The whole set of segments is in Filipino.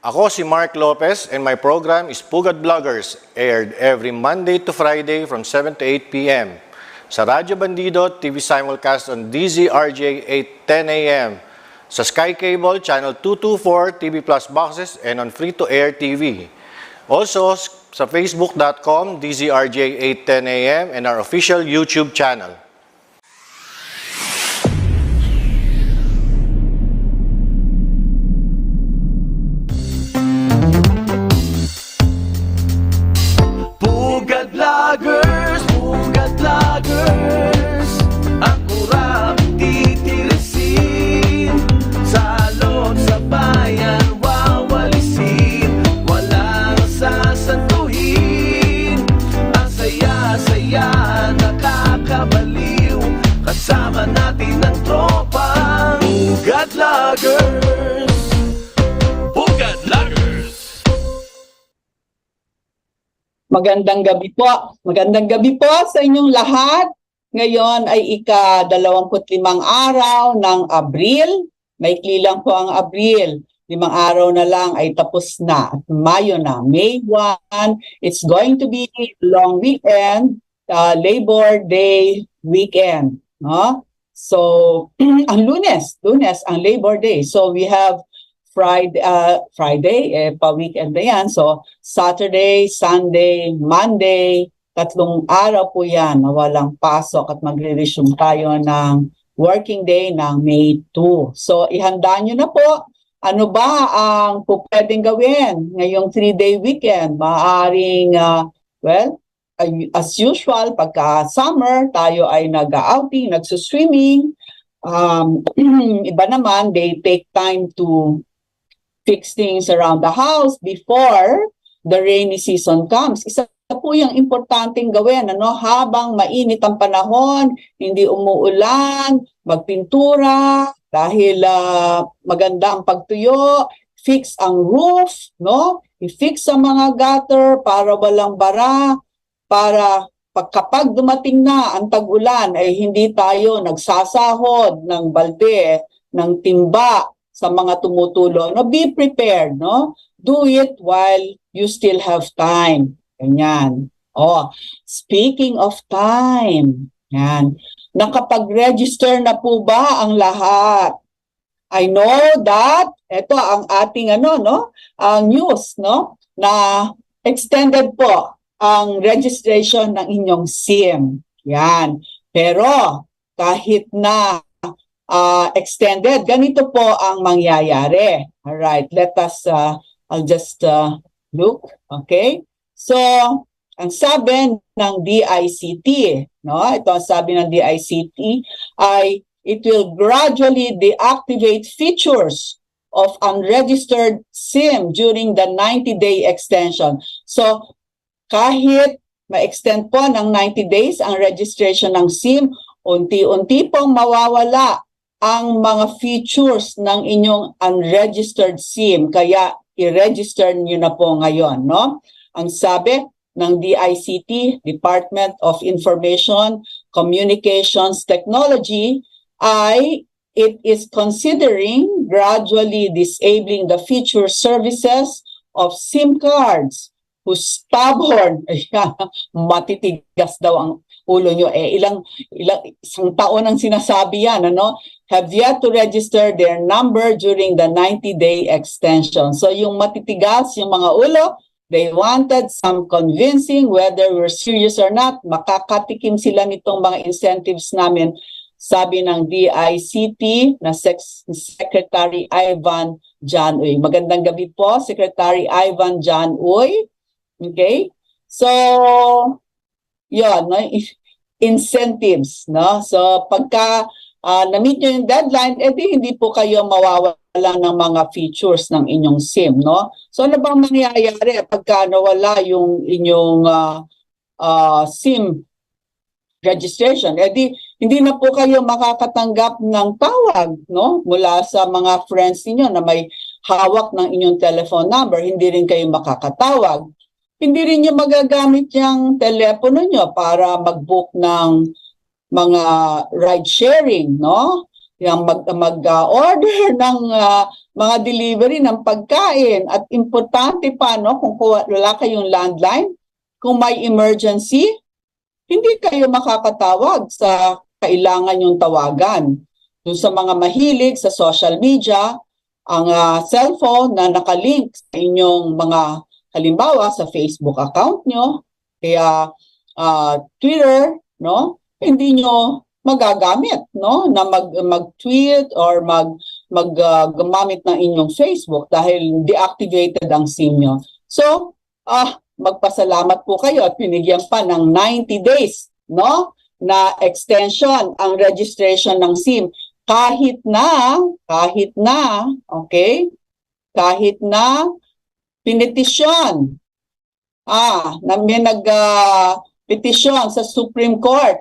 Ako si Mark Lopez and my program is Pugad Vloggers, aired every Monday to Friday from 7 to 8 p.m. sa Radyo Bandido TV simulcast on 𝗕𝗹CE 8:10 a.m. sa Sky Cable Channel 224 TV Plus boxes and on free-to-air TV. Also sa facebook.com 𝗕𝗹CE 8:10 a.m. and our official YouTube channel. Pugad Vloggers, ang kurap titirisin, salot sa bayan wawalisin, walang sasantuhin, ang saya-saya nakakabaliw, kasama natin ang tropang Pugad Vloggers. Pugad Vloggers. Magandang gabi po. Magandang gabi po sa inyong lahat. Ngayon ay ika-25 araw ng Abril. Maikli lang po ang Abril. 5 araw na lang ay tapos na. At Mayo na. May 1. It's going to be long weekend. Labor Day weekend. No? So, ang Lunes ang Labor Day. So, we have Friday, pa-weekend na yan. So, Saturday, Sunday, Monday, 3 araw po yan na walang pasok at magre-resume tayo ng working day ng May 2. So, ihanda nyo na po. Ano ba ang pwedeng gawin ngayong 3-day weekend? Maaring, as usual, pagka summer, tayo ay nag-outing, nagsuswimming. Iba naman, they take time to fix things around the house before the rainy season comes. Isa po yung importanteng gawin, habang mainit ang panahon, hindi umuulan, magpintura, dahil maganda ang pagtuyo, fix ang roof, i-fix ang mga gutter para walang bara, para kapag dumating na ang tag-ulan, ay hindi tayo nagsasahod ng balde, ng timba, sa mga tumutulo. Be prepared, Do it while you still have time. Ganyan. Speaking of time, yan. Nakapag-register na po ba ang lahat? I know that ito ang ating ang news, na extended po ang registration ng inyong SIM. Yan. Pero kahit na extended, ganito po ang mangyayari. All right, let us I'll just look, okay? So, ang sabi ng DICT, ito ang sabi ng DICT ay it will gradually deactivate features of unregistered SIM during the 90-day extension. So, kahit ma-extend po ng 90 days ang registration ng SIM, unti-unti pong mawawala ang mga features ng inyong unregistered SIM. Kaya, i-register nyo na po ngayon, Ang sabi ng DICT, Department of Information Communications Technology, ay it is considering gradually disabling the feature services of SIM cards whose stubborn, matitigas daw ang ulo nyo, isang taon ang sinasabi yan, have yet to register their number during the 90-day extension. So yung matitigas, yung mga ulo, they wanted some convincing whether we're serious or not. Makakatikim sila nitong mga incentives namin, sabi ng DICT na Secretary Ivan Jan-Uy. Magandang gabi po, Secretary Ivan Jan-Uy. Okay? So, yun, incentives, So, pagka na-meet nyo yung deadline, hindi po kayo mawawala ng mga features ng inyong SIM, So, ano bang mangyayari pagka nawala yung inyong SIM registration? Hindi na po kayo makakatanggap ng tawag, mula sa mga friends niyo na may hawak ng inyong telephone number. Hindi rin kayo makakatawag. Hindi rin nyo magagamit yung telepono nyo para mag-book ng mga ride sharing, yung mag-order ng mga delivery ng pagkain. At importante pa, no, kung wala kayong landline, kung may emergency, hindi kayo makakatawag sa kailangan yung tawagan. Doon sa mga mahilig sa social media, ang cellphone na nakalink sa inyong mga, halimbawa sa Facebook account nyo, kaya Twitter, no, hindi nyo magagamit, no, na mag-tweet or gumamit ng inyong Facebook dahil deactivated ang SIM nyo. So, magpasalamat po kayo at binigyan pa ng 90 days, no, na extension ang registration ng SIM. Kahit na, okay, kahit na pinitisyon, na may nag-petisyon sa Supreme Court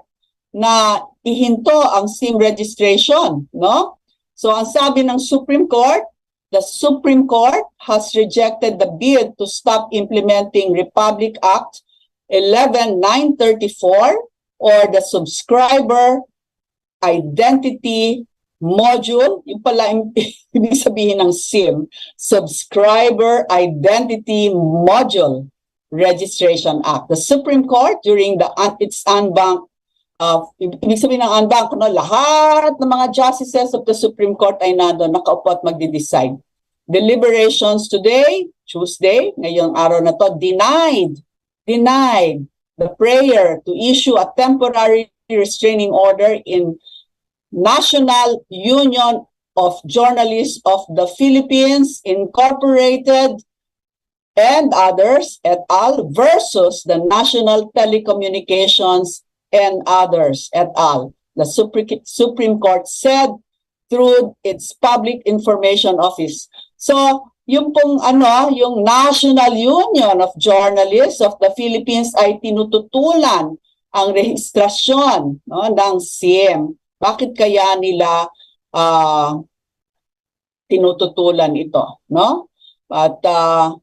na ihinto ang SIM registration, no? So ang sabi ng Supreme Court, the Supreme Court has rejected the bid to stop implementing Republic Act 11934 or the subscriber identity module, yung pala ibig sabihin ng SIM, Subscriber Identity Module Registration Act. The Supreme Court during its unbank, ibig sabihin ng unbank, no, lahat ng mga justices of the Supreme Court ay nandun, nakaupo at magde-decide. Deliberations today, Tuesday, ngayong araw na to, denied the prayer to issue a temporary restraining order in National Union of Journalists of the Philippines Incorporated and others et al. Versus the National Telecommunications and others et al. The Supreme Court said through its Public Information Office. So, yung pong yung National Union of Journalists of the Philippines ay tinututulan ang rehistrasyon, no, ng SIM. Bakit kaya nila tinututulan ito, no? At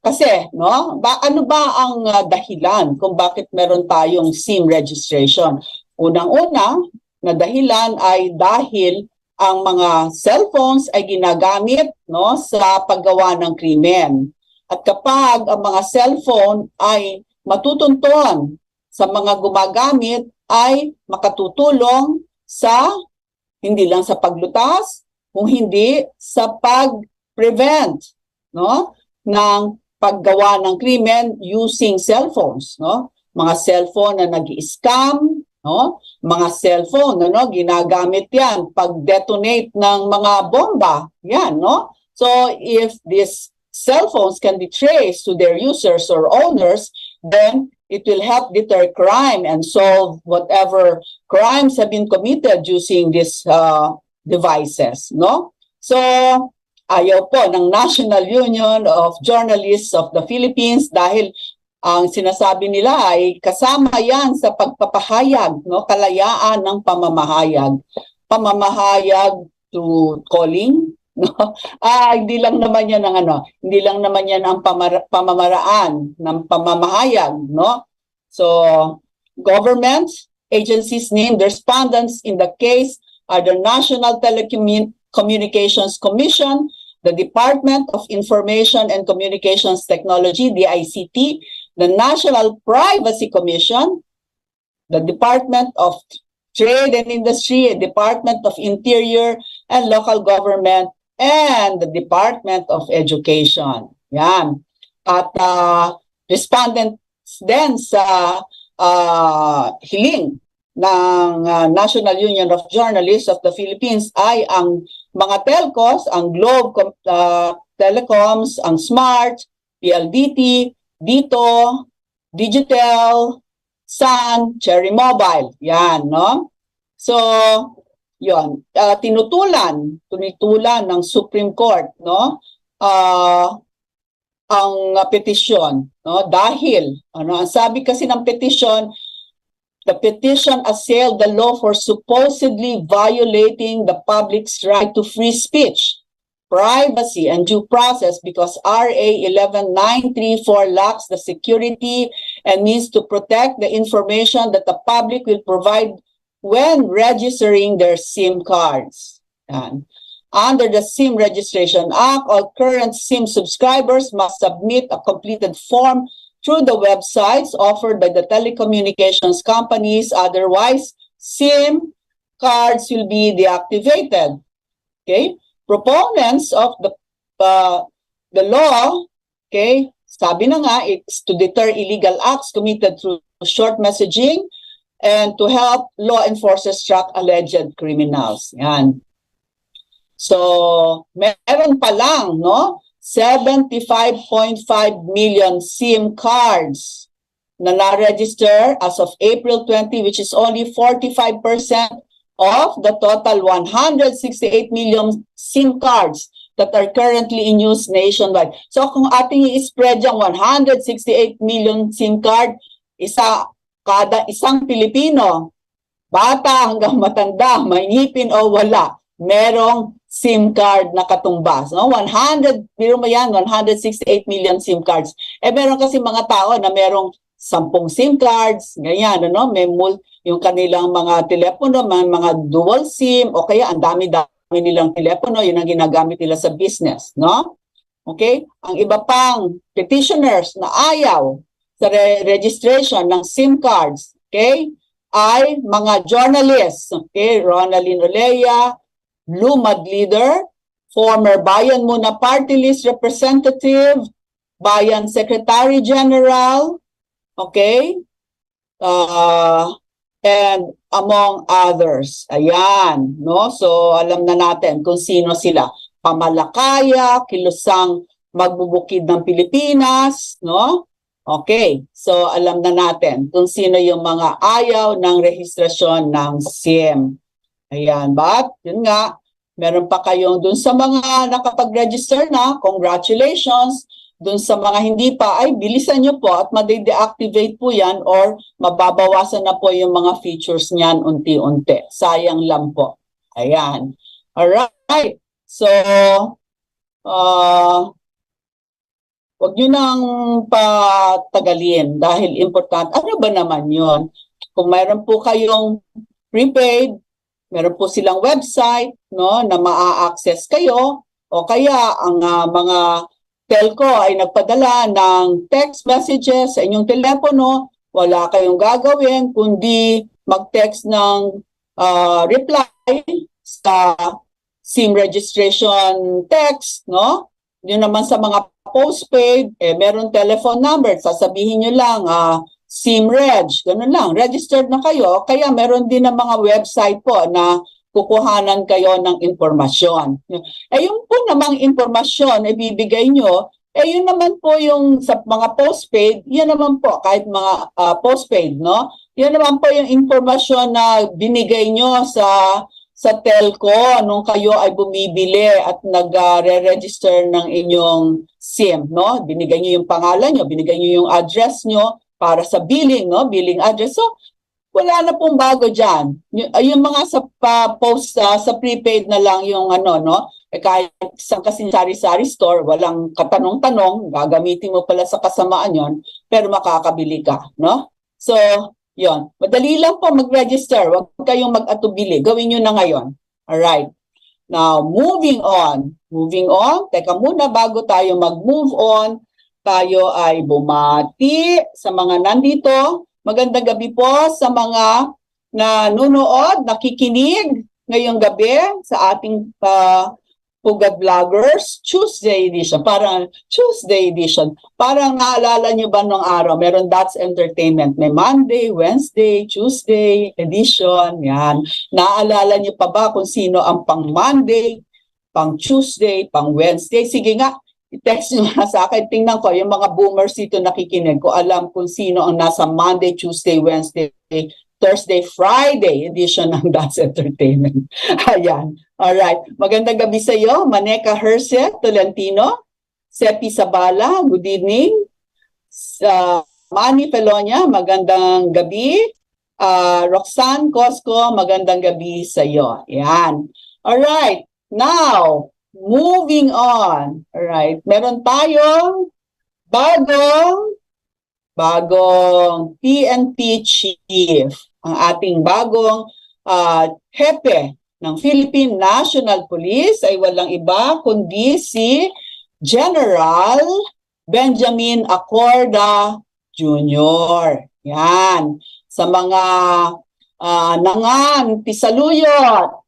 kasi, no, ano ba ang dahilan kung bakit meron tayong SIM registration? Unang-una na dahilan ay dahil ang mga cellphones ay ginagamit, no, sa paggawa ng krimen. At kapag ang mga cellphone ay matutunton sa mga gumagamit, ay makatutulong sa hindi lang sa paglutas, kung hindi sa pag-prevent, no, ng paggawa ng krimen using cellphones, no? Mga cellphone na nag-i-scam, no? Mga cellphone, no, ginagamit 'yan pag-detonate ng mga bomba, 'yan, no? So if these cellphones can be traced to their users or owners, then it will help deter crime and solve whatever crimes have been committed using these devices, no? So, ayaw po ng National Union of Journalists of the Philippines dahil ang sinasabi nila ay kasama yan sa pagpapahayag, no? Kalayaan ng pamamahayag. Pamamahayag to calling, no? Hindi lang naman yan ang hindi lang naman yan ang pamamaraan ng pamamahayag, no? So, government agencies named respondents in the case are the National Telecommunications Commission, the Department of Information and Communications Technology, DICT, the National Privacy Commission, the Department of Trade and Industry, the Department of Interior and Local Government, and the Department of Education. Yan. At respondents din sa hiling ng National Union of Journalists of the Philippines ay ang mga telcos, ang Globe Telecoms, ang Smart, PLDT, Dito, Digitel, Sun, Cherry Mobile. Yan, no? So, yon, tinitulan ng Supreme Court, no? Ang petisyon, no? Dahil ang sabi kasi ng petisyon, the petition assailed the law for supposedly violating the public's right to free speech, privacy, and due process because RA 11934 lacks the security and means to protect the information that the public will provide when registering their SIM cards. Yan. Under the SIM Registration Act, all current SIM subscribers must submit a completed form through the websites offered by the telecommunications companies. Otherwise, SIM cards will be deactivated. Okay? Proponents of the law, okay, sabi na nga, it's to deter illegal acts committed through short messaging and to help law enforcers track alleged criminals. Yan. So, meron pa lang, no? 75.5 million SIM cards na na-register as of April 20, which is only 45% of the total 168 million SIM cards that are currently in use nationwide. So, kung ating i-spread yung 168 million SIM card, kada isang Pilipino, bata hanggang matanda, may ngipin o wala, merong SIM card na katumbas. No? 100, biro mo yan, 168 million SIM cards. Meron kasi mga tao na merong 10 SIM cards, ganyan, ano? May yung kanilang mga telepono, mga dual SIM, o kaya ang dami-dami nilang telepono, yun ang ginagamit nila sa business, no? Okay? Ang iba pang petitioners na ayaw sa registration ng SIM cards, okay, ay mga journalists, okay, Ronaldin Olea, Lumad Leader, former Bayan Muna Party List Representative, Bayan Secretary General, okay, and among others. Ayan, no? So, alam na natin kung sino sila. Pamalakaya, kilusang magbubukid ng Pilipinas, no? Okay, so alam na natin kung sino yung mga ayaw ng rehistrasyon ng SIM. Ayan, but yun nga, meron pa kayong dun sa mga nakapag-register na, congratulations. Dun sa mga hindi pa, ay bilisan nyo po at ma-deactivate po yan or mababawasan na po yung mga features niyan unti-unti. Sayang lang po. Ayan. Alright. So, wag nyo nang patagalin dahil important. Ano ba naman yun? Kung mayroon po kayong prepaid, meron po silang website, no, na maa-access kayo, o kaya ang mga telco ay nagpadala ng text messages sa inyong telepono, wala kayong gagawin kundi mag-text ng reply sa SIM registration text, no? Yun naman sa mga postpaid, meron telephone number, sasabihin nyo lang, SIM reg, ganun lang, registered na kayo, kaya meron din ng mga website po na kukuhanan kayo ng impormasyon. Yung po namang impormasyon ibibigay nyo, yun naman po yung sa mga postpaid, yun naman po, kahit mga postpaid, no? Yun naman po yung impormasyon na binigay nyo sa telco nung kayo ay bumibili at nagre-register ng inyong SIM, no? Binigay nyo yung pangalan nyo, binigay nyo yung address nyo para sa billing, no? Billing address. So, wala na pong bago dyan. Yung mga sa prepaid na lang yung ano, no? Kahit isang kasing sari-sari store, walang katanong-tanong, gagamitin mo pala sa kasamaan yon, pero makakabili ka, no? So, yon. Madali lang po mag-register. Huwag kayong mag-atubili. Gawin nyo na ngayon. Alright. Now, moving on. Moving on. Teka muna, bago tayo mag-move on, tayo ay bumati sa mga nandito. Magandang gabi po sa mga nanonood, nakikinig ngayong gabi sa ating Pugad Vloggers Tuesday edition. Parang Tuesday edition. Parang naalala nyo ba nung araw? Meron That's Entertainment. May Monday, Wednesday, Tuesday edition. Yan. Naalala nyo pa ba kung sino ang pang Monday, pang Tuesday, pang Wednesday? Sige nga, i-text nyo na sa akin. Tingnan ko, yung mga boomers dito nakikinig ko, alam kung sino ang nasa Monday, Tuesday, Wednesday, Thursday, Friday edition ng That's Entertainment. Ayan. Alright. Magandang gabi sa iyo, Maneka Herse Tolentino, Sepi Sabala, good evening. Manny Pelonia, magandang gabi. Roxanne Cosco, magandang gabi sa iyo. Ayan. Alright. Now, moving on. Alright. Meron tayong bagong PNP chief. Ang ating bagong hepe ng Philippine National Police ay walang iba kundi si General Benjamin Acorda Jr. Yan. Sa mga nangan, pisaluyot,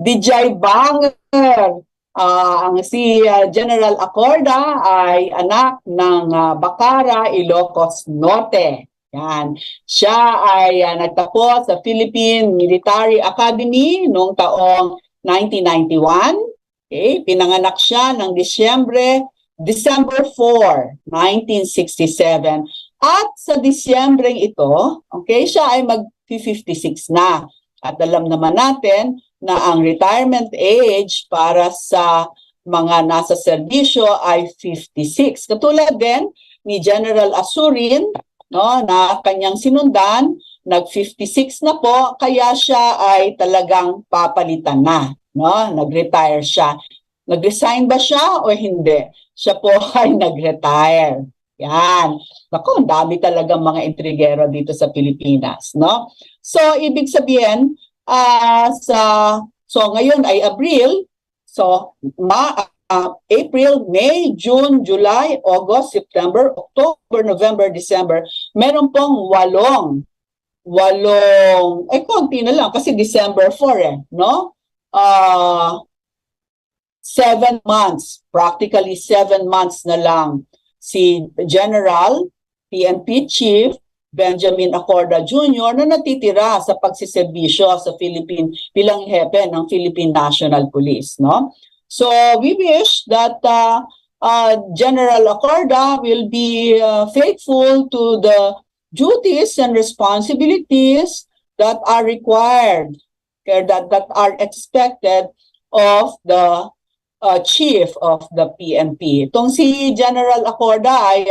DJ Banger. Ang si General Acorda ay anak ng Bacara, Ilocos Norte. Yan. Siya ay nagtapos sa Philippine Military Academy noong taong 1991. Okay? Pinanganak siya ng December 4, 1967. At sa Disyembre ito, okay, siya ay mag-56 na. At alam naman natin na ang retirement age para sa mga nasa serbisyo ay 56. Katulad din ni General Asurin, no, na kanyang sinundan, nag-56 na po, kaya siya ay talagang papalitan na. No? Nag-retire siya. Nag-resign ba siya o hindi? Siya po ay nag-retire. Yan. Naku, ang dami talagang mga intrigero dito sa Pilipinas, no? So, ibig sabihin, so ngayon ay Abril, so April, May, June, July, August, September, October, November, December, meron pong walong, konti na lang kasi December 4 no? 7 months, practically 7 months na lang si General, PNP Chief, Benjamin Acorda Jr. na natitira sa pagsiservisyo sa Philippine bilang hepe ng Philippine National Police, no? So we wish that General Acorda will be faithful to the duties and responsibilities that are required, that are expected of the chief of the PNP. Itong si General Acorda ay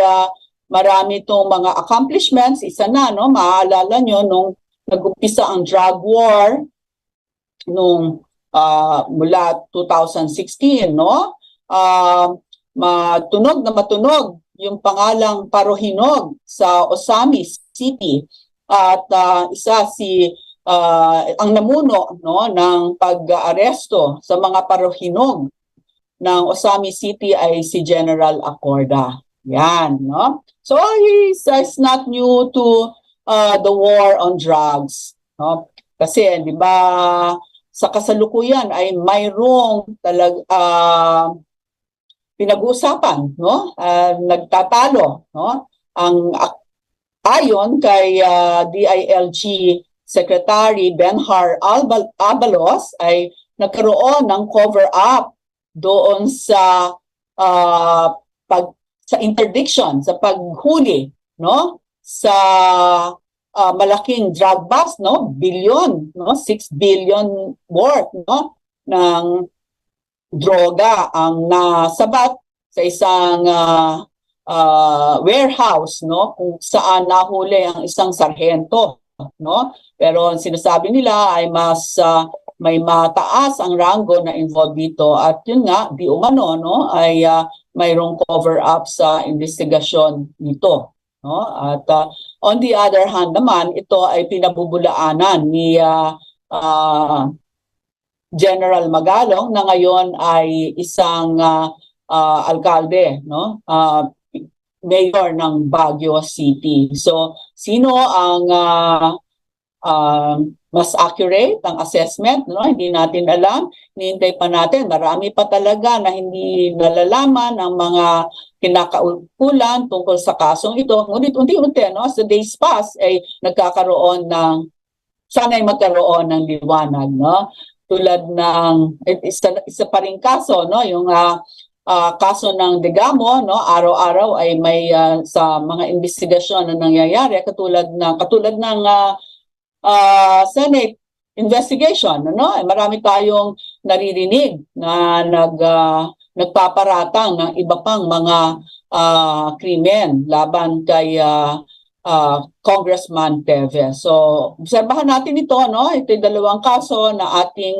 marami itong mga accomplishments. Isa na, no, maaalala nyo, nung nag-umpisa ang drug war, nung mula 2016, no? Matunog na matunog yung pangalang Parohinog sa Osamis City. At isa si ang namuno, no, ng pag-aresto sa mga Parohinog ng Osamis City ay si General Acorda. Yan, no? So he's not new to the war on drugs, no? Kasi, di ba, sa kasalukuyan ay mayroong pinag-uusapan, no? Nagtatalo, no? Ang ayon kay DILG Secretary 𝗕𝗹𝗴𝗲𝗿𝘀 ay nagkaroon ng cover-up doon sa sa interdiction, sa paghuli, no, sa malaking drug bust, no, billion, no, 6 billion worth, no, ng droga ang nasabat sa isang warehouse, no, kung saan nahuli ang isang sarhento, no. Pero ang sinasabi nila ay mas may mataas ang rango na involved dito at yun nga, di umano, no, ay mayroong cover-up sa investigasyon nito, no? At on the other hand naman, ito ay pinabubulaanan ni General Magalong na ngayon ay isang alkalde, no? Mayor ng Baguio City. So, sino ang mas accurate ang assessment, no? Hindi natin alam. Hinihintay pa natin. Marami pa talaga na hindi nalalaman ang mga kinakaukulan tungkol sa kasong ito. Ngunit unti-unti, no, as the days pass, ay nagkakaroon ng, sana'y magkaroon ng liwanag, no? Tulad ng, isa pa rin kaso, no? Yung kaso ng Degamo, no, araw-araw ay may sa mga investigasyon na nangyayari katulad ng Senate investigation, no? Marami tayong naririnig na nagpaparatang ng iba pang mga krimen laban kay Congressman 𝗕𝗹𝗴𝗱. So, obserbahan natin ito, no? Ito yung dalawang kaso na ating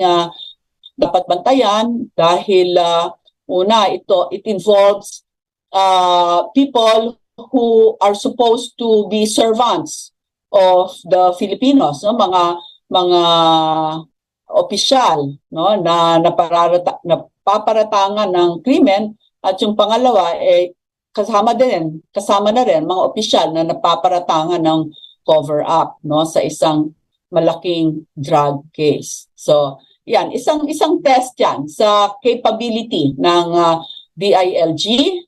dapat bantayan dahil una, it involves people who are supposed to be servants of the Filipinos, no? Mga mga opisyal, no, na napaparatangan ng krimen, at yung pangalawa kasama na rin mga opisyal na napaparatangan ng cover up, no, sa isang malaking drug case. So yan, isang test yan sa capability ng DILG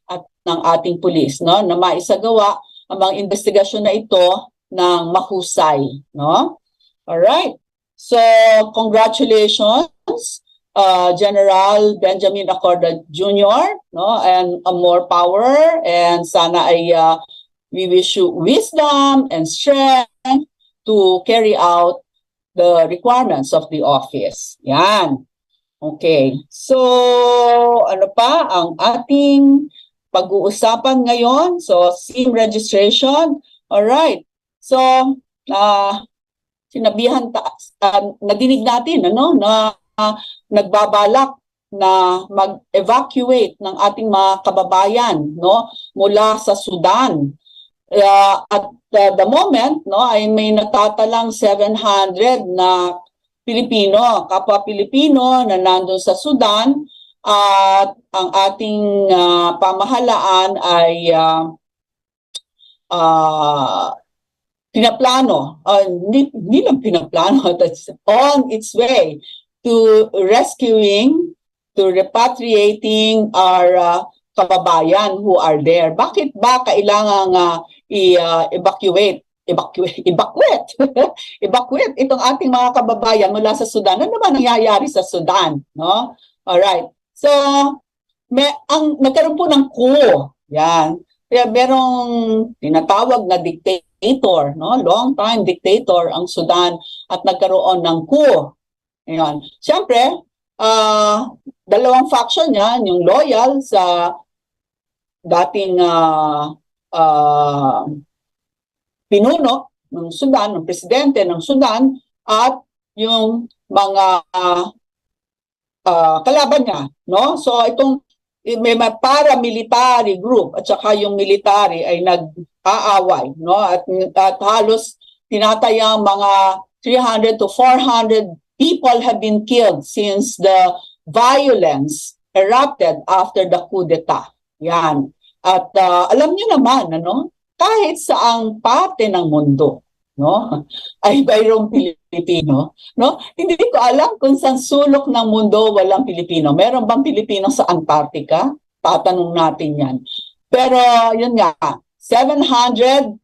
at ng ating pulis, no, na maisagawa ang mga investigasyon na ito ng mahusay, no? All right. So congratulations, General Benjamin Acorda Jr., no, and more power, and sana ay we wish you wisdom and strength to carry out the requirements of the office. Yan. Okay. So, ano pa ang ating pag-uusapan ngayon? So, SIM registration. All right. So, nadinig natin, ano, na nagbabalak na mag-evacuate ng ating mga kababayan, no, mula sa Sudan. At the moment, no, ay may natatalang 700 na Pilipino, kapwa Pilipino na nandun sa Sudan, at ang ating pamahalaan ay pinaplano, hindi lang pinaplano, that's on its way to repatriating our kababayan who are there. Bakit ba kailangang evacuate itong ating mga kababayan mula sa Sudan? Ano naman nangyayari sa Sudan, no? All right. So, nagkaroon po ng coup. Yan. Kaya merong tinatawag na dictator, no? Long time dictator ang Sudan, at nagkaroon ng coup. Yan. Siyempre, dalawang faction yan, yung loyal sa dating pinuno ng Sudan, ng presidente ng Sudan, at yung mga kalaban niya, no? So itong may paramilitary group at saka yung military ay nag-aaway, no? At halos tinatayang mga 300 to 400 people have been killed since the violence erupted after the coup d'etat. Yan. At alam niyo naman, ano, kahit saang parte ng mundo, no, ay mayroong Pilipino, no? Hindi ko alam kung saan sulok ng mundo walang Pilipino. Meron bang Pilipino sa Antarctica? Tatanong natin yan. Pero yun nga, 700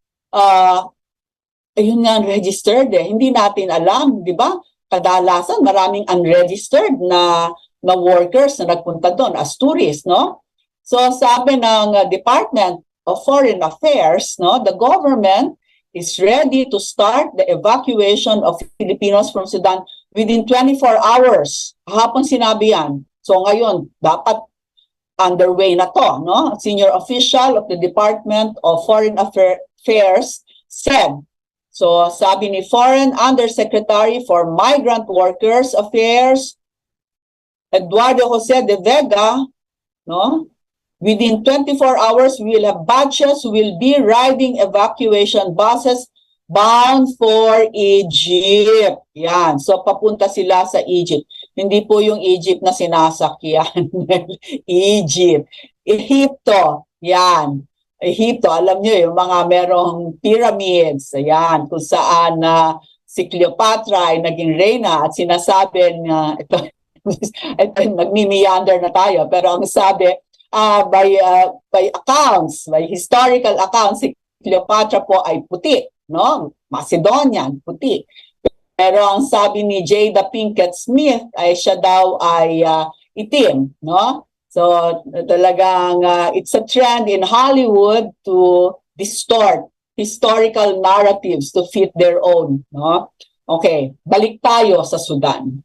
ayun nga, registered Hindi natin alam, di ba? Kadalasan maraming unregistered na workers na nagpunta doon as tourists, no? So sabi ng Department of Foreign Affairs, no, the government is ready to start the evacuation of Filipinos from Sudan within 24 hours. Hapon sinabi yan. So ngayon, dapat underway na to, no? Senior official of the Department of Foreign Affairs said. So sabi ni Foreign Undersecretary for Migrant Workers Affairs, Eduardo Jose de Vega, no? Within 24 hours, we will have batches who will be riding evacuation buses bound for Egypt. Yan. So, papunta sila sa Egypt. Hindi po yung Egypt na sinasakyan. Egypt. Egypto. Yan. Egypto, alam nyo, yung mga merong pyramids. Ayan. Kung saan si 𝗕𝗹𝗴𝗱 ay naging reyna at sinasabi na, ito nagmi-meander na tayo, pero ang sabi, by accounts, by historical accounts, si 𝗕𝗹𝗴𝗱 po ay puti, no? Macedonian, puti. Pero ang sabi ni 𝗕𝗹𝗴𝗱 ay siya daw ay itim, no? So talagang it's a trend in Hollywood to distort historical narratives to fit their own, no? Okay, balik tayo sa Sudan.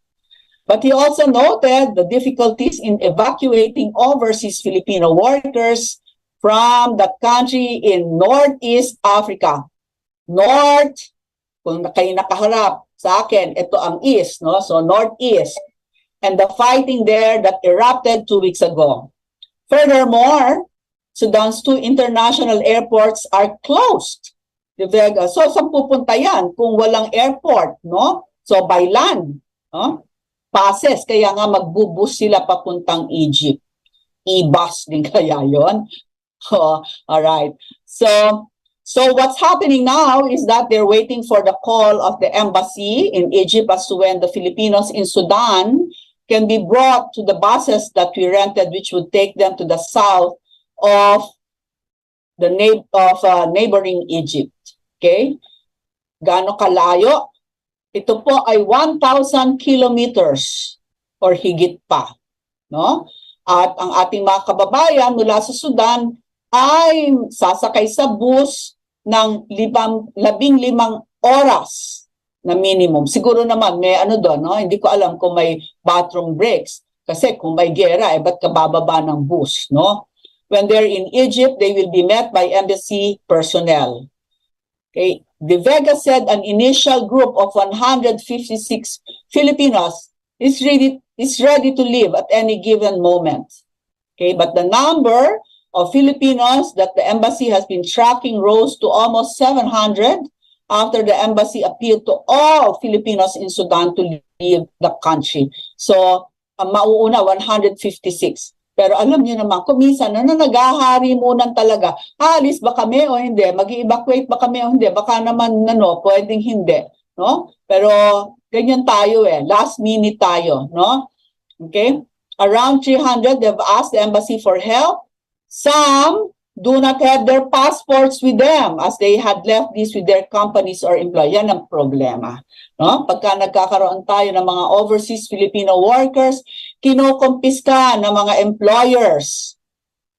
But he also noted the difficulties in evacuating overseas Filipino workers from that country in Northeast Africa. North, kung kayo nakaharap sa akin, ito ang East, no? So Northeast. And the fighting there that erupted 2 weeks ago. Furthermore, Sudan's 2 international airports are closed. So saan pupunta yan kung walang airport, no? So by land, no? Passes, kaya nga magbubus sila papuntang Egypt. I-bus din kaya yon. Alright. So what's happening now is that they're waiting for the call of the embassy in Egypt as to when the Filipinos in Sudan can be brought to the buses that we rented, which would take them to the south of the neighboring Egypt. Okay? Gaano kalayo? Ito po ay 1,000 kilometers or higit pa. No? At ang ating mga kababayan mula sa Sudan ay sasakay sa bus ng 15 oras na minimum. Siguro naman may ano doon, no? Hindi ko alam kung may bathroom breaks. Kasi kung may gera, ba't ka bababa ng bus, no? When they're in Egypt, they will be met by embassy personnel. Okay. 𝗣𝘂𝗴𝗱 said an initial group of 156 Filipinos is ready to leave at any given moment. Okay, but the number of Filipinos that the embassy has been tracking rose to almost 700 after the embassy appealed to all Filipinos in Sudan to leave the country. So, mauuna 156. Pero alam niyo naman, kung minsan, naghahari muna talaga, alis ba kami o hindi? Mag-evacuate ba kami o hindi? Baka naman, pwedeng hindi. No? Pero, ganyan tayo last minute tayo. No? Okay? Around 300, they've asked the embassy for help. Some do not have their passports with them as they had left this with their companies or employees. Yan ang problema. No? Pagka nagkakaroon tayo ng mga overseas Filipino workers, kinukumpiska ng mga employers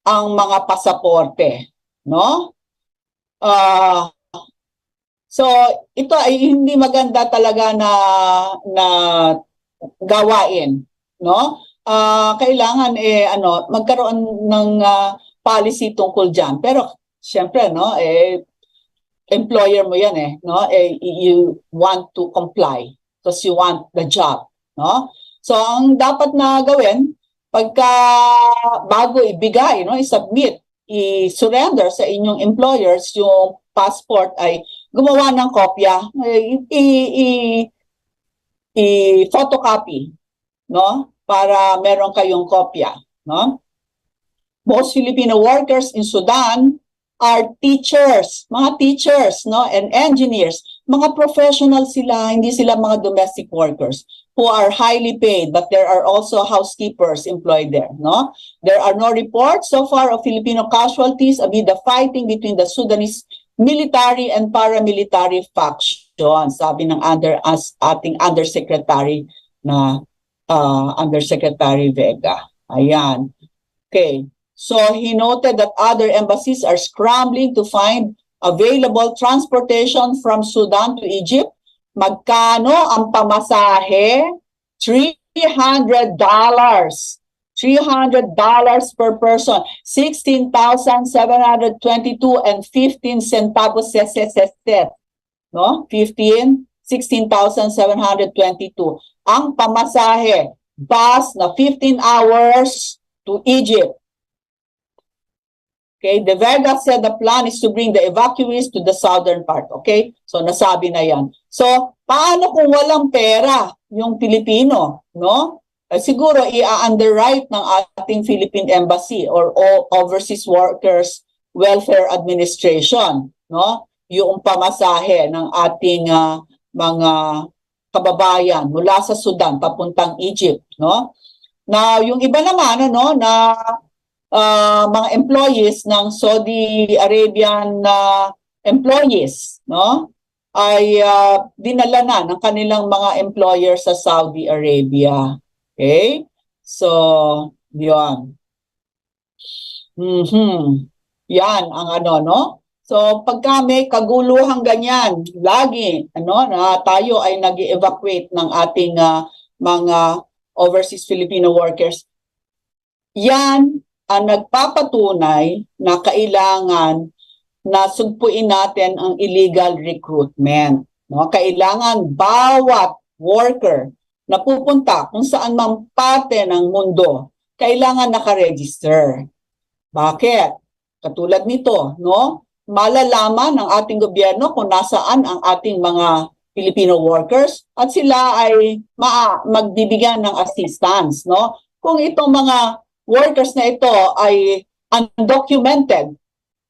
ang mga pasaporte. No? So, ito ay hindi maganda talaga na gawain. No? Kailangan magkaroon ng policy tungkol diyan. Pero syempre employer mo 'yan no? You want to comply because you want the job, no? So ang dapat na gawin pagka bago ibigay, i-submit, i-surrender sa inyong employers yung passport ay gumawa ng kopya, i-photocopy, no? Para meron kayong kopya, no? Most Filipino workers in Sudan are teachers, mga teachers, no, and engineers. Mga professional sila, hindi sila mga domestic workers who are highly paid, but there are also housekeepers employed there, no? There are no reports so far of Filipino casualties amid the fighting between the Sudanese military and paramilitary factions, sabi ng ating undersecretary na Undersecretary Vega. Ayan. Okay. So he noted that other embassies are scrambling to find available transportation from Sudan to Egypt. Magkano ang pamasahe? $300. $300 per person. 16,722 and 15 centavos no? 16,722. Ang pamasahe, bus na 15 hours to Egypt. Okay, 𝗣𝘂𝗴𝗱 said the plan is to bring the evacuees to the southern part. Okay, so nasabi na yan. So, paano kung walang pera yung Pilipino, no? Siguro i-underwrite ng ating Philippine Embassy or Overseas Workers Welfare Administration, no? Yung pamasahe ng ating mga kababayan mula sa Sudan papuntang Egypt, no? Now, yung iba naman na mga employees ng Saudi Arabian employees, no? Ay dinala na ng kanilang mga employer sa Saudi Arabia. Okay? So, yun. Yan ang no? So, pagka may kaguluhang ganyan, lagi, na tayo ay nag-evacuate ng ating mga overseas Filipino workers, yan ang nagpapatunay na kailangan na sugpuin natin ang illegal recruitment. No? Kailangan bawat worker na pupunta kung saan mang parte ng mundo, kailangan nakaregister. Bakit? Katulad nito, no? Malalaman ng ating gobyerno kung nasaan ang ating mga Filipino workers at sila ay magbibigyan ng assistance, no? Kung itong mga workers na ito ay undocumented,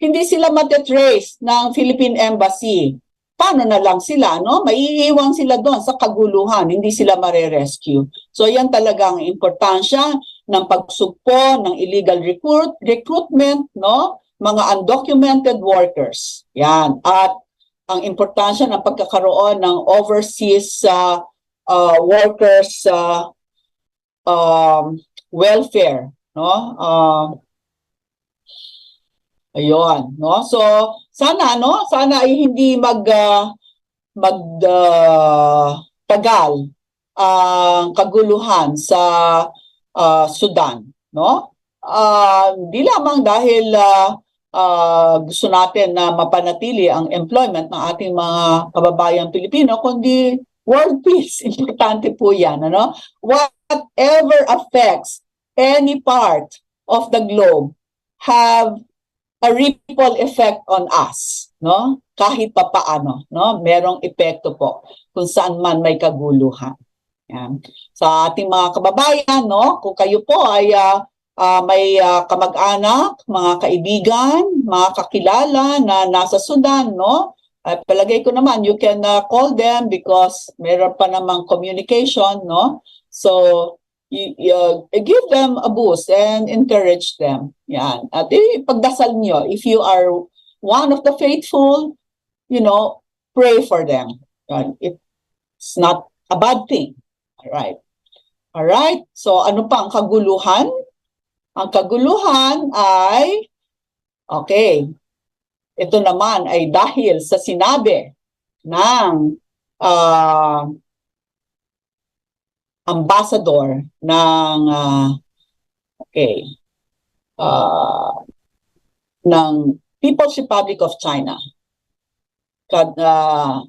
hindi sila matetrace ng Philippine Embassy. Paano na lang sila, no? Maiiwan sila doon sa kaguluhan, hindi sila mare-rescue. So yan talagang importansya ng pagsugpo ng illegal recruitment, no? Mga undocumented workers. Yan. At ang importansya ng pagkakaroon ng overseas workers welfare, no? Ayun, no? So sana ay hindi tagal ang kaguluhan sa Sudan, no? Di lamang dahil gusto natin na mapanatili ang employment ng ating mga kababayang Pilipino, kundi world peace. Importante po yan. Ano? Whatever affects any part of the globe have a ripple effect on us. No? Kahit pa paano, no? Merong epekto po kung saan man may kaguluhan. Yan. Sa ating mga kababayan, no? Kung kayo po ay may kamag-anak, mga kaibigan, mga kakilala na nasa Sudan, no? Palagay ko naman, you can call them because meron pa namang communication, no? So, give them a boost and encourage them. Yan. At ipagdasal nyo, if you are one of the faithful, pray for them. It's not a bad thing. All right. So, ano pa ang kaguluhan? Ang kaguluhan ay, okay, ito naman ay dahil sa sinabi ng ambassador ng, ng People's Republic of China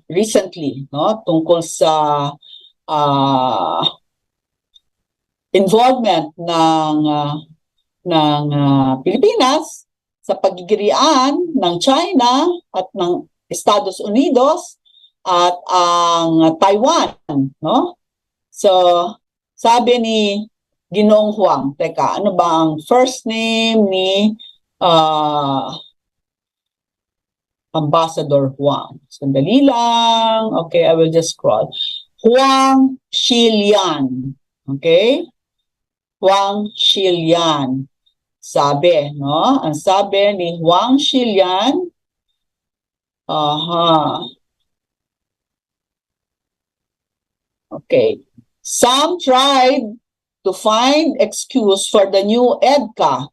recently, no, tungkol sa involvement ng Pilipinas sa pagigirian ng China at ng Estados Unidos at ang Taiwan, no? So, sabi ni Ginoong Huang, teka, ano ba ang first name ni Ambassador Huang? Sandali lang. Okay, I will just scroll. Huang Qian. Okay? Huang Qian. Sabi, no? Ang sabi ni Huang Qian, okay. Some tried to find excuse for the new EDCA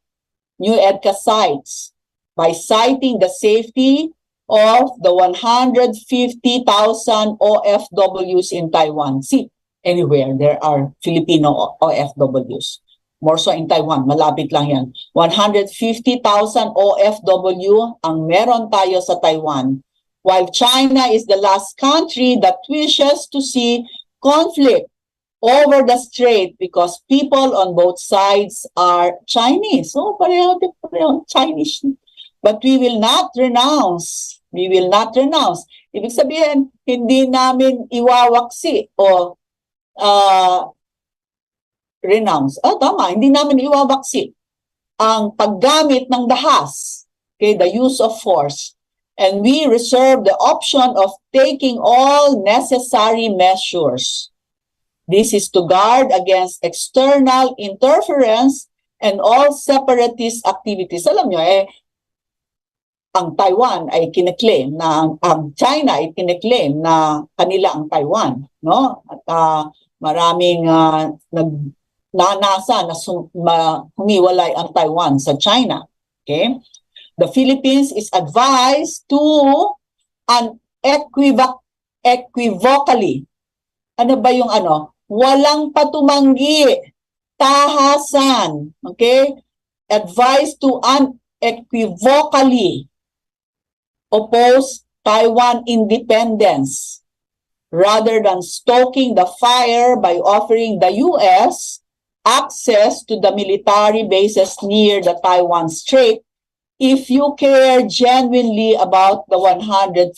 sites by citing the safety of the 150,000 OFWs in Taiwan. See, anywhere there are Filipino OFWs. More so in Taiwan, malapit lang yan. 150,000 OFW ang meron tayo sa Taiwan. While China is the last country that wishes to see conflict over the strait because people on both sides are Chinese. So, pareho Chinese. But we will not renounce. We will not renounce. Ibig sabihin, hindi namin iwawaksi o renounce. Tama, hindi namin iwawaksi ang paggamit ng dahas, okay, the use of force. And we reserve the option of taking all necessary measures. This is to guard against external interference and all separatist activities. Alam nyo, ang Taiwan ay kine-claim na, ang China ay kine-claim na kanila ang Taiwan, no? At maraming nanasa na humiwalay ang Taiwan sa China. Okay? The Philippines is advised to unequivocally, ano ba yung walang patumanggi, tahasan, okay? Advised to unequivocally oppose Taiwan independence rather than stoking the fire by offering the U.S. access to the military bases near the Taiwan Strait if you care genuinely about the 150,000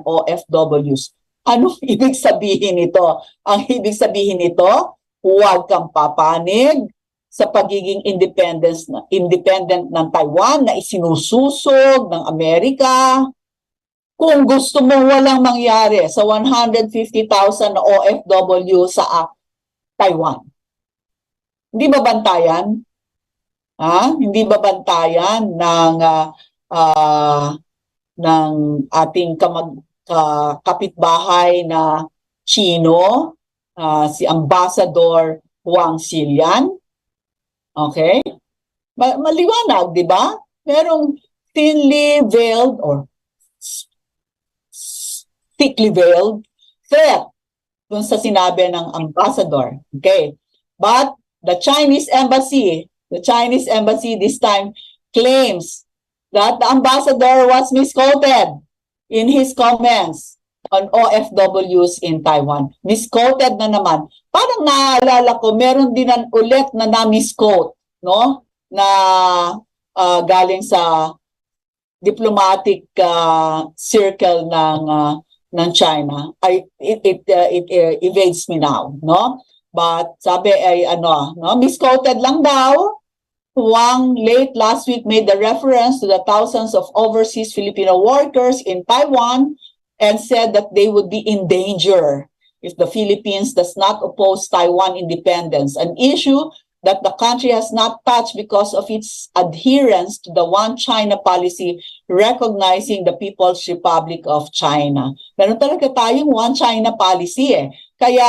OFWs. Anong ibig sabihin nito? Ang ibig sabihin nito, huwag kang papanig sa pagiging independent ng Taiwan na isinususog ng Amerika. Kung gusto mo walang mangyari sa 150,000 na OFW sa Taiwan. Hindi ba bantayan? Hindi ba bantayan ng ating kapitbahay na Chino, si Ambassador 𝗕𝗂𝗴𝗴𝗲𝗀? Okay? Maliwanag, di ba? Merong thinly veiled or thickly veiled threat dun sa sinabi ng ambassador. Okay? But the Chinese embassy this time claims that the ambassador was misquoted in his comments on OFWs in Taiwan. Misquoted na naman. Parang naalala ko, meron din ulit na na-misquote, no? Na galing sa diplomatic circle ng China. It evades me now, no? But sabi ay misquoted lang daw. Wang late last week made the reference to the thousands of overseas Filipino workers in Taiwan and said that they would be in danger if the Philippines does not oppose Taiwan independence, an issue that the country has not touched because of its adherence to the One China policy, recognizing the People's Republic of China. Meron talaga tayong One China policy eh. Kaya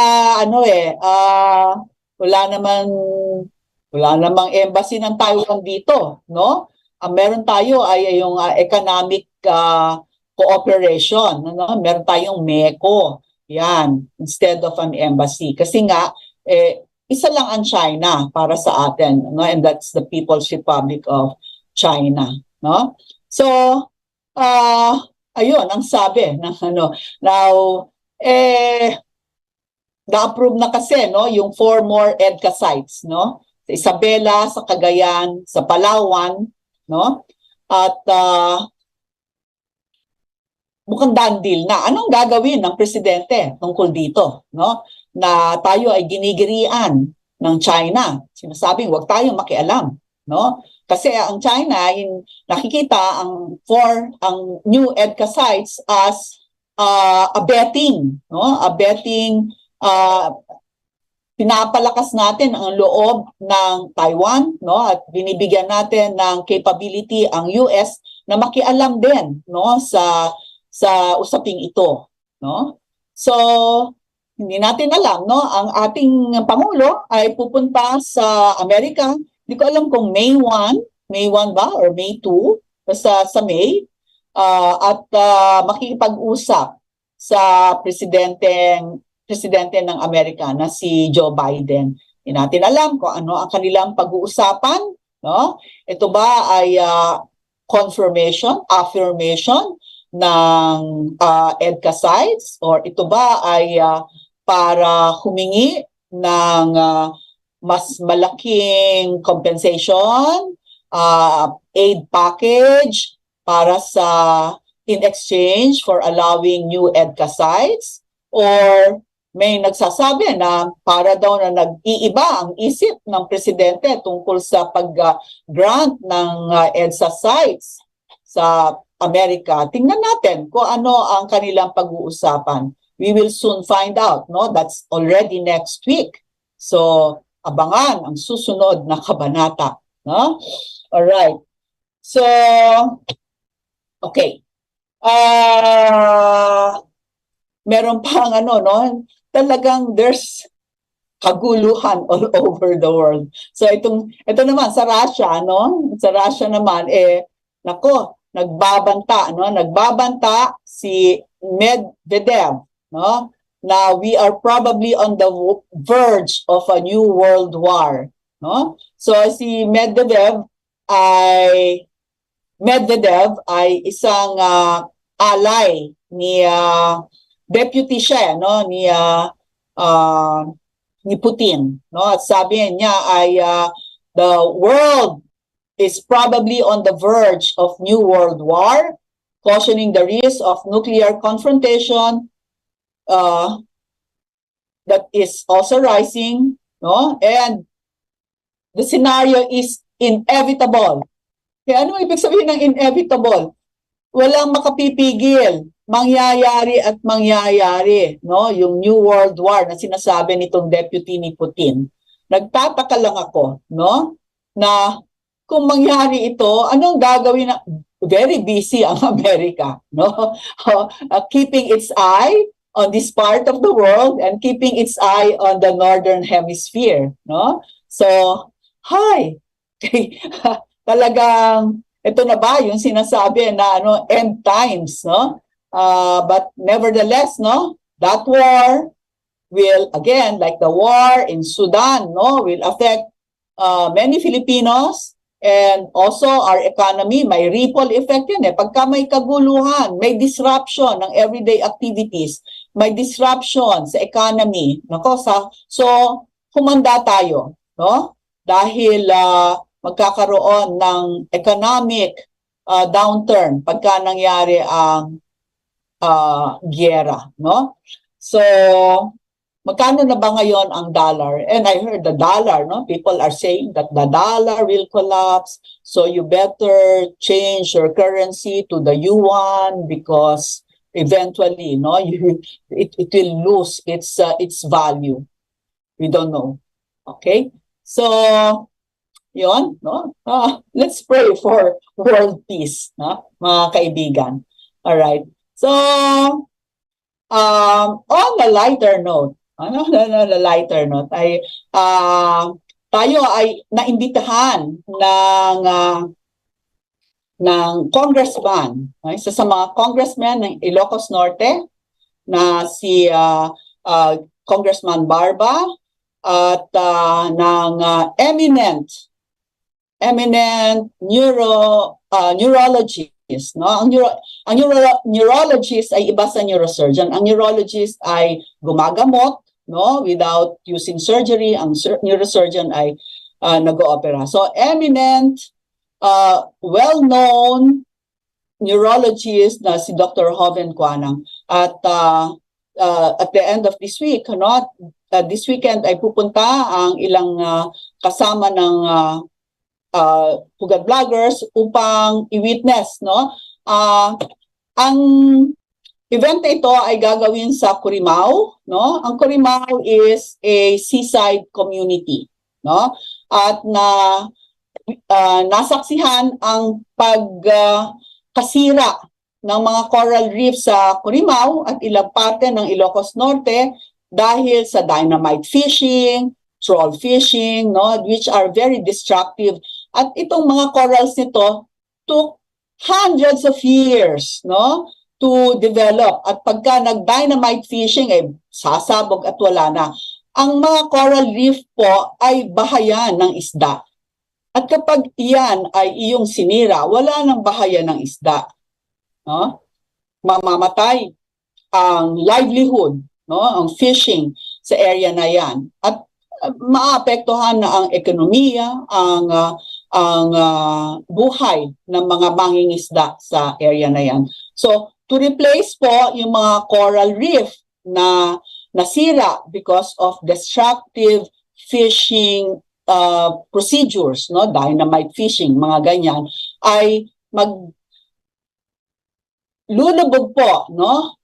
wala namang embassy ng Taiwan dito, no? Ang meron tayo ay yung economic cooperation, no? Meron tayong MECO. Yan, instead of an embassy. Kasi nga isa lang ang China para sa atin, no? And that's the People's Republic of China, no? So, ayun ang sabi ng now na-approve na kasi, no, yung 4 more EDCA sites, no? Sa Isabela, sa Cagayan, sa Palawan, no? At mukhang done deal na. Anong gagawin ng presidente tungkol dito, no? Na tayo ay ginigirian ng China. Sinasabing wag tayong makialam, no? Kasi ang China, nakikita ang new EDCA sites as abetting, no? Abetting, pinapalakas natin ang loob ng Taiwan, no? At binibigyan natin ng capability ang US na makialam din, no, sa usaping ito, no? So, hindi natin alam, no? Ang ating Pangulo ay pupunta sa Amerika. Hindi ko alam kung May 1 ba or May 2, basta sa May, at makikipag-usap sa presidente ng Amerika na si Joe Biden. Hindi natin alam kung ano ang kanilang pag-uusapan, no? Ito ba ay affirmation ng EDCA sites, or ito ba ay para humingi ng mas malaking compensation, aid package para in exchange for allowing new EDCA sites, or may nagsasabi na para daw na nag-iiba ang isip ng presidente tungkol sa pag-grant ng EDSA sites sa Amerika. Tingnan natin kung ano ang kanilang pag-uusapan. We will soon find out, no? That's already next week. So, abangan ang susunod na kabanata, no? All right. So, okay. Meron pang no? Talagang there's kaguluhan all over the world. So ito naman sa Russia, no? Sa Russia naman nagbabanta si Medvedev, no? Now we are probably on the verge of a new world war, no? So si Medvedev ay isang ally ni deputy siya, no, ni Putin, no? At sabi niya ay the world is probably on the verge of new world war, cautioning the risk of nuclear confrontation that is also rising, no? And the scenario is inevitable. Kaya ano ibig sabihin ng inevitable? Walang makapipigil. Mangyayari at mangyayari, no? Yung New World War na sinasabi nitong deputy ni Putin. Nagtataka lang ako, no? Na kung mangyari ito, anong gagawin na very busy ang Amerika, no? Keeping its eye on this part of the world and keeping its eye on the northern hemisphere, no? So, hi. Talagang ito na ba yung sinasabi na end times, no? But nevertheless, no, that war will again, like the war in Sudan, no, will affect many Filipinos and also our economy. May ripple effect yan eh. Pagka may kaguluhan, may disruption ng everyday activities, may disruption sa economy. So humanda tayo, no? Dahil magkakaroon ng economic downturn pagka nangyari ang giyera, no? So magkano na ba ngayon ang dollar? And I heard the dollar, no? People are saying that the dollar will collapse. So you better change your currency to the yuan because eventually, no, it will lose its value. We don't know. Okay? So, yon, no? Let's pray for world peace, no? Mga kaibigan. All right. So, on a lighter note, tayo ay naimbitahan ng congressman, isa sa mga congressmen ng Ilocos Norte na si Congressman Barba at ng eminent neurologist, no? Ang neurologist ay iba sa neurosurgeon. Ang neurologist ay gumagamot, no, without using surgery. Ang neurosurgeon ay nag-oopera. So eminent, well-known neurologist na si Dr. 𝗕𝗹𝗴𝗲. At the end of this week, no, this weekend ay pupunta ang ilang kasama ng Pugad Vloggers upang i-witness, no? Ang event na ito ay gagawin sa 𝗕𝗹𝗴𝗲, no? Ang 𝗕𝗹𝗴𝗲 is a seaside community, no? At nasaksihan ang pagkasira ng mga coral reef sa 𝗕𝗹𝗴𝗲 at ilang parte ng Ilocos Norte dahil sa dynamite fishing, troll fishing, no, which are very destructive. At itong mga corals nito took hundreds of years, no, to develop. At pagka nag-dynamite fishing, ay sasabog at wala na. Ang mga coral reef po ay bahayan ng isda. At kapag iyan ay iyong sinira, wala nang bahayan ng isda, no? Mamamatay ang livelihood, no, ang fishing sa area na yan. At maapektuhan na ang ekonomiya, ang buhay ng mga mangingisda sa area na yan. So, to replace po yung mga coral reef na nasira because of destructive fishing procedures, no, dynamite fishing, mga ganyan, ay maglulubog po, no?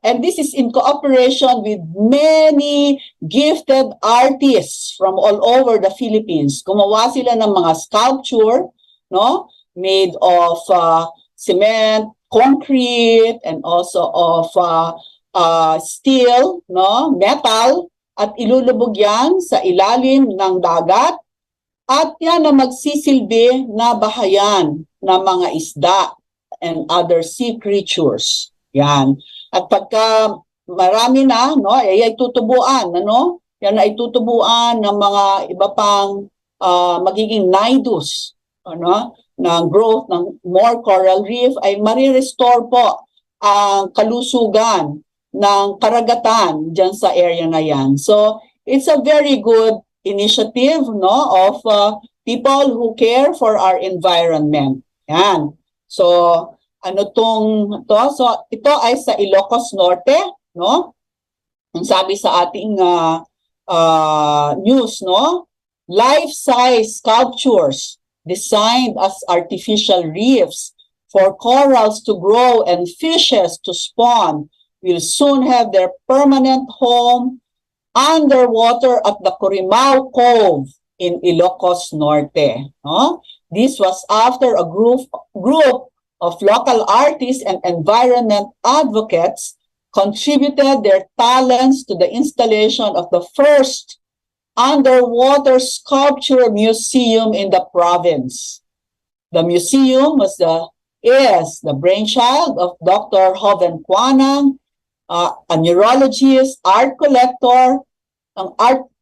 And this is in cooperation with many gifted artists from all over the Philippines. Gumawa sila ng mga sculpture, no, made of cement, concrete, and also of steel, no, metal, at ilulubog yan sa ilalim ng dagat. At yan na magsisilbi na bahayan ng mga isda and other sea creatures. Yan. At pagka marami na, no, ay tutubuan, ano? Yan ay tutubuan ng mga iba pang magiging nidus, ano, ng growth ng more coral reef, ay marirestore po ang kalusugan ng karagatan dyan sa area na yan. So, it's a very good initiative, no, of people who care for our environment. Yan. So, ano to? So, ito ay sa Ilocos Norte, no? Ang sabi sa ating news, no? Life-size sculptures designed as artificial reefs for corals to grow and fishes to spawn will soon have their permanent home underwater at the 𝗕𝗹𝗴𝗲𝗃 in Ilocos Norte. No? This was after a group of local artists and environment advocates contributed their talents to the installation of the first underwater sculpture museum in the province. The museum is the brainchild of Dr. 𝗕𝗹𝗴𝗏, a neurologist, art collector.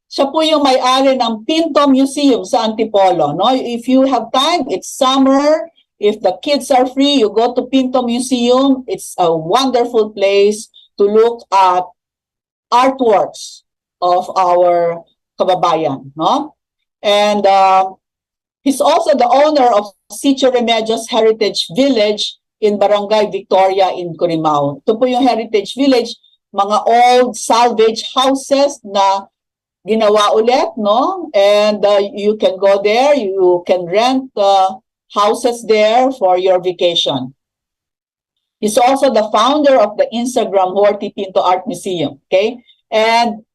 Siya po yung may-ari ng Pinto Museum sa Antipolo. No? If you have time, it's summer. If the kids are free, you go to Pinto Museum. It's a wonderful place to look at artworks of our kababayan. No? And he's also the owner of 𝗕𝗹𝗴𝗲𝗃 Heritage Village in Barangay Victoria in 𝗕𝗹𝗴𝗏. Ito po yung Heritage Village, mga old salvage houses na ginawa ulit, no? And you can go there, you can rent houses there for your vacation. He's also the founder of the Instagram Horty Pinto Art Museum, okay? And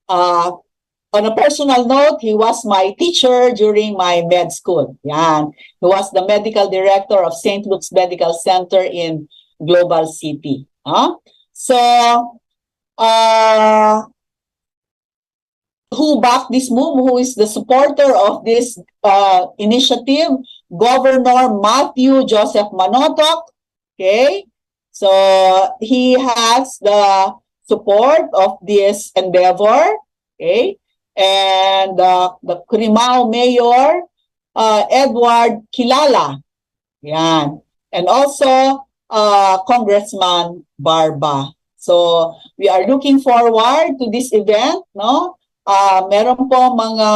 on a personal note, he was my teacher during my med school. Yan. He was the medical director of St. Luke's Medical Center in Global City. So, who backed this move? Who is the supporter of this initiative? Governor Matthew Joseph Manotoc. Okay, so he has the support of this endeavor. Okay, and the 𝗕𝗹𝗴𝗏 Mayor Edward Kilala. Yan, and also Congressman Barba. So we are looking forward to this event, no? Meron po mga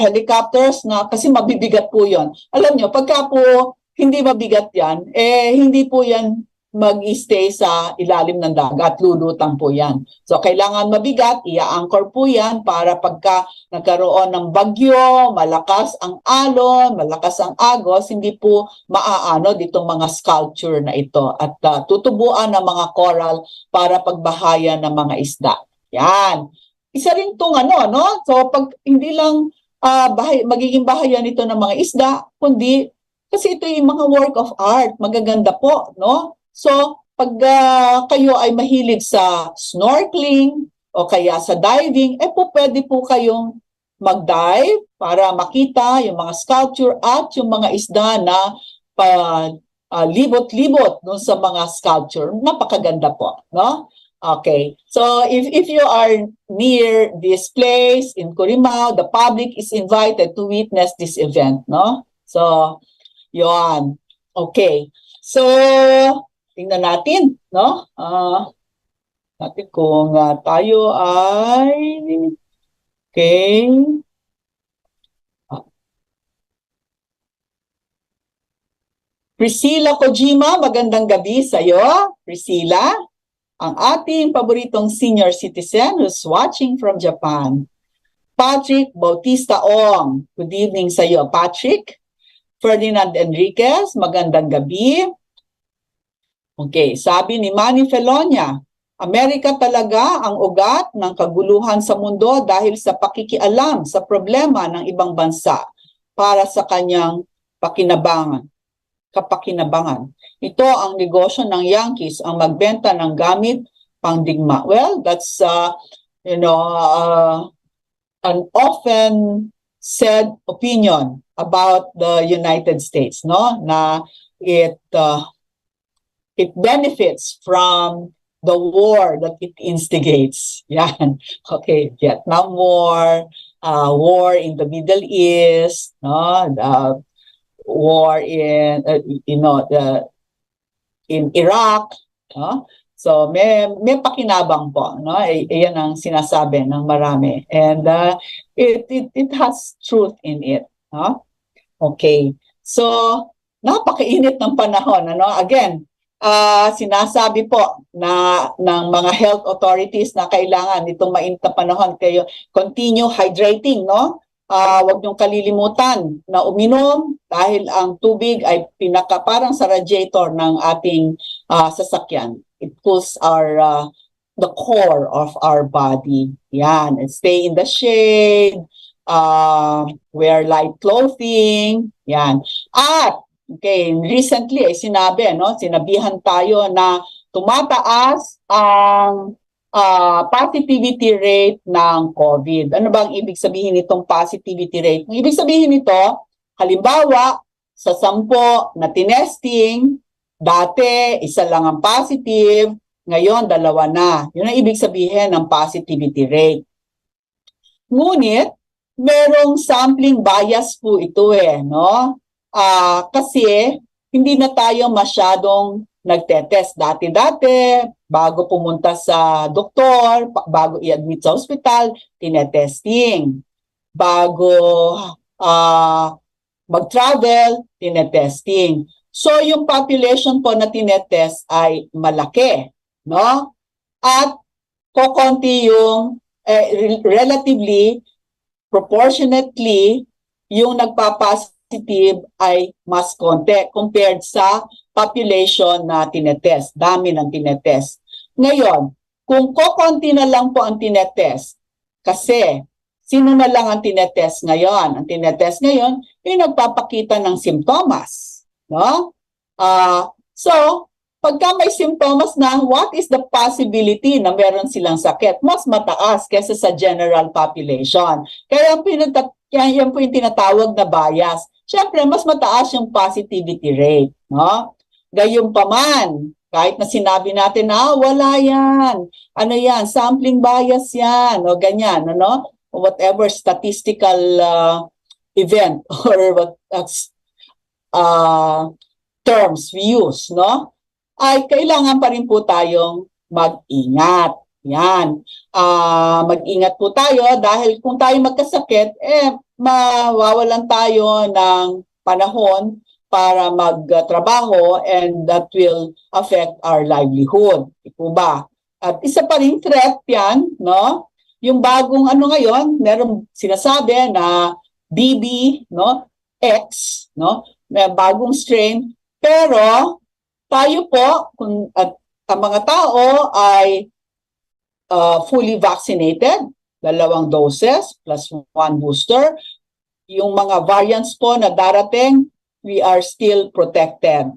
helicopters na kasi mabibigat po yon. Alam nyo, pagka po hindi mabigat yan, hindi po yan mag-stay sa ilalim ng dagat, lulutang po yan. So kailangan mabigat, ia-anchor po yan para pagka nagkaroon ng bagyo, malakas ang alon, malakas ang agos, hindi po maaano ditong mga sculpture na ito at tutubuan ng mga coral para pagbahayan ng mga isda. Yan. Isa rin itong no? So pag hindi lang magiging bahayan ito ng mga isda, kundi kasi ito yung mga work of art, magaganda po, no? So pag kayo ay mahilig sa snorkeling o kaya sa diving, po pwede po kayong mag-dive para makita yung mga sculpture at yung mga isda na libot-libot dun sa mga sculpture. Napakaganda po, no? Okay, so if you are near this place in 𝗕𝗹𝗴𝗏, the public is invited to witness this event, no? So, yon. Okay, so tingnan natin, no? Natin kung tayo ay okay. Priscilla Kojima, magandang gabi sa iyo, Priscilla. Ang ating paboritong senior citizen who's watching from Japan. Patrick Bautista Ong. Good evening sa iyo, Patrick. Ferdinand Enriquez, magandang gabi. Okay, sabi ni Manny Felonia, Amerika talaga ang ugat ng kaguluhan sa mundo dahil sa pakikialam sa problema ng ibang bansa para sa kanyang kapakinabangan. Ito ang negosyo ng Yankees, ang magbenta ng gamit pangdigma. Well, that's an often said opinion about the United States, no? Na it benefits from the war that it instigates. Yan. Okay, Vietnam War, war in the Middle East, no? War in in Iraq, no? So may pakinabang po, no? Iyan ang sinasabi ng marami, and it has truth in it, no? Okay, so napakainit ng panahon, ano? Again, sinasabi po na ng mga health authorities na kailangan itong mainit na panahon kayo continue hydrating, no? Huwag niyong kalilimutan na uminom dahil ang tubig ay parang sa radiator ng ating sasakyan. It cools the core of our body. Yan, and stay in the shade, wear light clothing, yan. At okay, recently ay sinabihan tayo na tumataas ang positivity rate ng COVID. Ano bang ibig sabihin nitong positivity rate? Ang ibig sabihin nito, halimbawa, sa 10 na tinesting, dati isa lang ang positive, ngayon 2 na. Yun ang ibig sabihin ng positivity rate. Ngunit, merong sampling bias po ito no? Kasi hindi na tayo masyadong nagtetest. Dati-dati, bago pumunta sa doktor, bago i-admit sa hospital, tinetesting. Bago mag-travel, tinetesting. So, yung population po na tinetest ay malaki, no? At kokonti yung relatively, proportionately, yung nagpapositive ay mas konti compared sa population na tinetest, dami ng tinetest. Ngayon, kung kokonti na lang po ang tinetest, kasi sino na lang ang tinetest ngayon? Ang tinetest ngayon, yung nagpapakita ng simptomas. No? So, pagka may simptomas na, what is the possibility na meron silang sakit? Mas mataas kaysa sa general population. Kaya yan po yung tinatawag na bias. Siyempre, mas mataas yung positivity rate. No? Gayunpaman, kahit na sinabi natin, wala yan. Ano yan? Sampling bias yan. O ganyan, ano? Whatever statistical event or what terms we use, no? Ay kailangan pa rin po tayong mag-ingat. Yan. Mag-ingat po tayo dahil kung tayo magkasakit, mawawalan tayo ng panahon para magtrabaho and that will affect our livelihood. Ito ba? At isa pa rin threat yan, no? Yung bagong ngayon, merong sinasabi na BB, no? X, no? May bagong strain. Pero tayo po, at ang mga tao ay fully vaccinated, 2 doses plus 1 booster. Yung mga variants po na darating, we are still protected.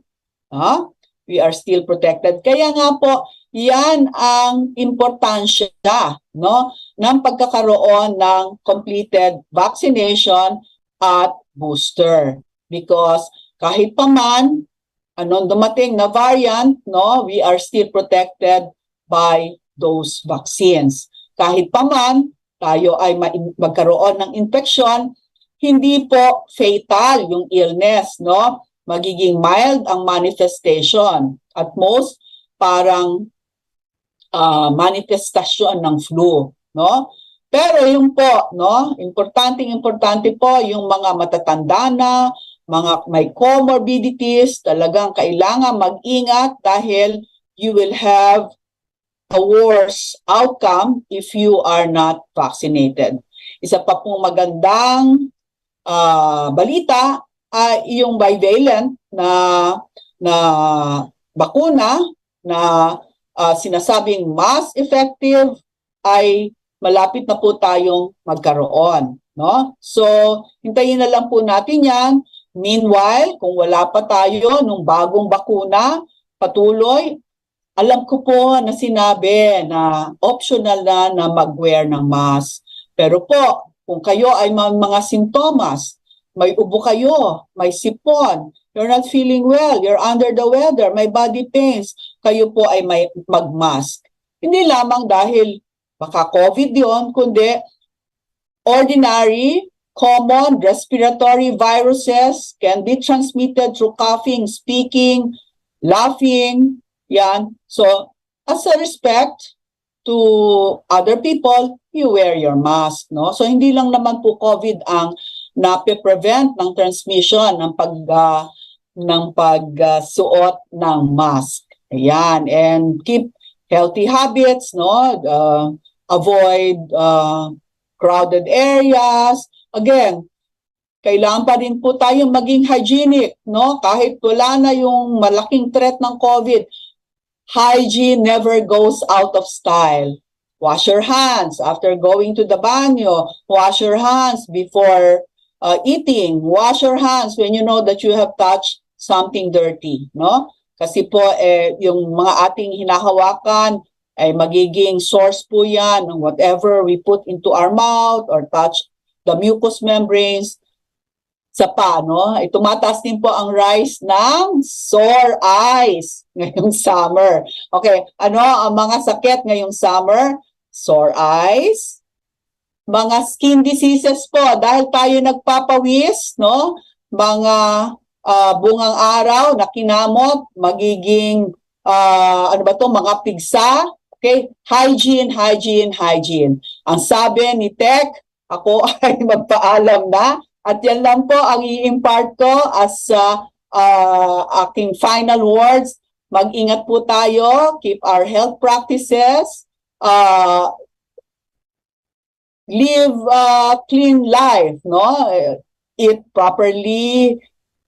We are still protected. Kaya nga po, yan ang importansya, no, ng pagkakaroon ng completed vaccination at booster. Because kahit pa man, anong dumating na variant, no, we are still protected by those vaccines. Kahit pa man, tayo ay magkaroon ng infection, hindi po fatal yung illness, no? Magiging mild ang manifestation. At most, parang manifestasyon ng flu, no? Pero yung po, no, importante po yung mga matatanda na, mga may comorbidities, talagang kailangan mag-ingat dahil you will have a worse outcome if you are not vaccinated. Isa pa pong magandang balita ay yung bivalent na bakuna na sinasabing mas effective ay malapit na po tayong magkaroon, no? So, hintayin na lang po natin yan. Meanwhile, kung wala pa tayo nung bagong bakuna, patuloy, alam ko po na sinabi na optional na mag-wear ng mask. Pero po, kung kayo ay mga simptomas, may ubo kayo, may sipon, you're not feeling well, you're under the weather, may body pains, kayo po ay may mag-mask. Hindi lamang dahil baka COVID yon, kundi ordinary, common respiratory viruses can be transmitted through coughing, speaking, laughing, yan. So, as a respect to other people, you wear your mask, no? So, hindi lang naman po COVID ang nape-prevent ng transmission ng pagsuot ng mask. Ayan, and keep healthy habits, no? Avoid crowded areas. Again, kailangan pa rin po tayong maging hygienic, no? Kahit wala na yung malaking threat ng COVID, hygiene never goes out of style. Wash your hands after going to the banyo. Wash your hands before eating. Wash your hands when you know that you have touched something dirty, no? Kasi po, yung mga ating hinahawakan ay magiging source po yan ng whatever we put into our mouth or touch the mucous membranes. Sa pa, no? Ay tumataas din po ang rise ng sore eyes ngayong summer. Okay, ano ang mga sakit ngayong summer? Sore eyes, mga skin diseases po dahil tayo nagpapawis, no? Mga bungang araw na kinamot, magiging ano ba to, mga pigsa. Okay, hygiene, hygiene, hygiene. Ang sabi ni Tech, ako ay magpaalam na. At yan lang po ang i-impart ko as aking final words. Mag-ingat po tayo, keep our health practices, live a clean life, no? Eat properly,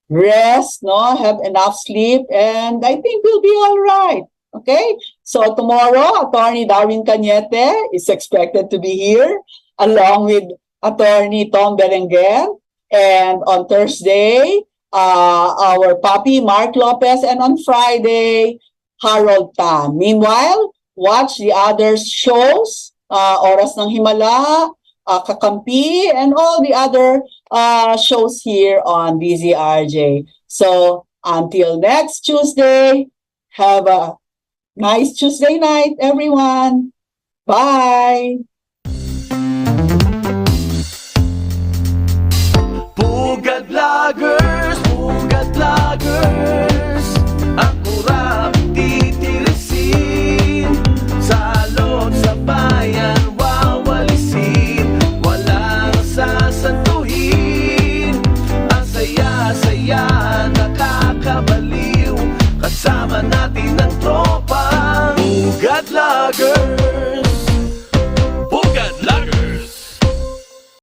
rest, no? Have enough sleep, and I think we'll be all right. Okay? So tomorrow, Attorney Darwin Cañete is expected to be here along with Attorney Tom Berenguer. And on Thursday, our puppy Mark Lopez, and on Friday, Harold Tan. Meanwhile, watch the other shows, Oras ng Himala, Kakampi, and all the other shows here on DZRJ. So until next Tuesday, have a nice Tuesday night, everyone. Bye. Pugad Vloggers, ang kurap titirisin, salot sa bayan wawalisin, walang sasantuhin, ang saya-saya nakakabaliw, kasama natin ang tropang Pugad Vloggers.